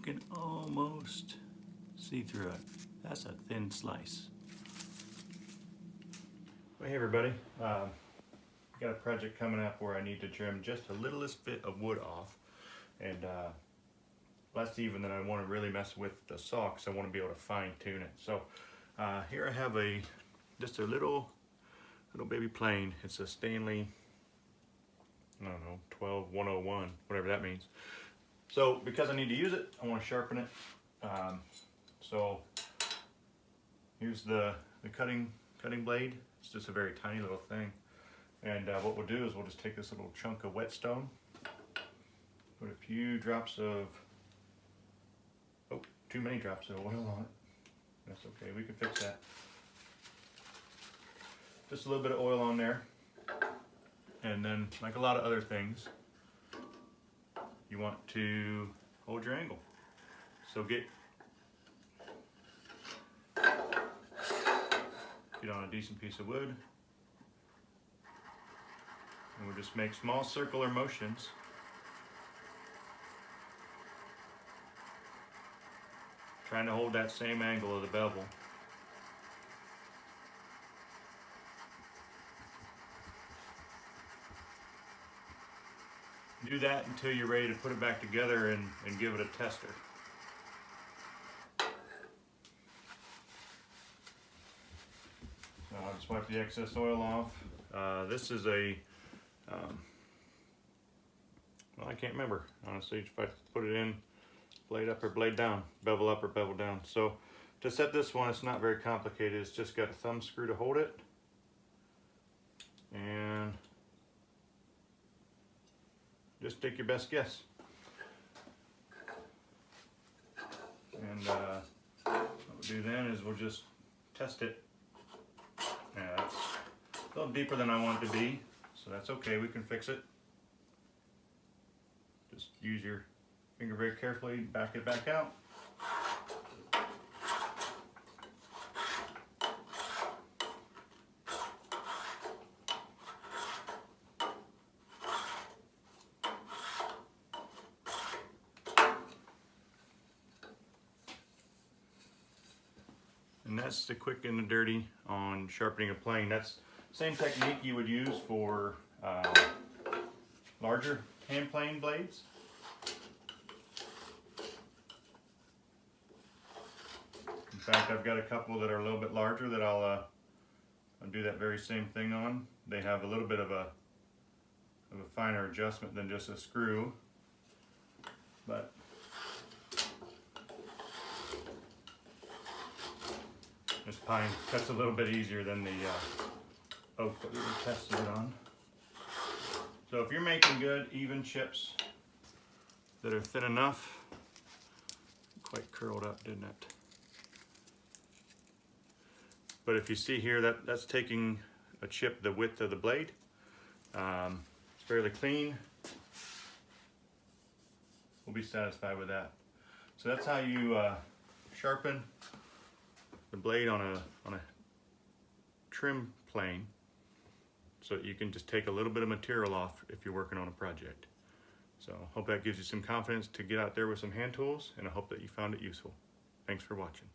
can almost see through it. That's a thin slice. Well, hey everybody, got a project coming up where I need to trim just the littlest bit of wood off, and less even than I want to really mess with the saw because I want to be able to fine tune it. So here I have just a little baby plane. It's a Stanley, I don't know, 12101, whatever that means. So because I need to use it, I want to sharpen it. So here's the cutting blade. It's just a very tiny little thing. And what we'll do is we'll just take this little chunk of whetstone, put a few drops of, oh, too many drops of oil on it. That's okay, we can fix that. Just a little bit of oil on there. And then, like a lot of other things, you want to hold your angle. So get on a decent piece of wood, and we'll just make small circular motions. Trying to hold that same angle of the bevel. Do that until you're ready to put it back together and give it a tester. I'll just wipe the excess oil off. This is a, well, I can't remember, honestly, if I put it in blade up or blade down, bevel up or bevel down. So to set this one, it's not very complicated. It's just got a thumb screw to hold it. And just take your best guess. And what we'll do then is we'll just test it. Yeah, that's a little deeper than I want it to be, so that's okay, we can fix it. Just use your finger very carefully, back it back out. And that's the quick and the dirty on sharpening a plane. That's the same technique you would use for larger hand plane blades. In fact, I've got a couple that are a little bit larger that I'll do that very same thing on. They have a little bit of a finer adjustment than just a screw, but this pine cuts a little bit easier than the oak that we were testing it on. So if you're making good, even chips that are thin enough, quite curled up, didn't it? But if you see here, that's taking a chip the width of the blade. It's fairly clean. We'll be satisfied with that. So that's how you sharpen the blade on a trim plane, so that you can just take a little bit of material off if you're working on a project. So hope that gives you some confidence to get out there with some hand tools, and I hope that you found it useful. Thanks for watching.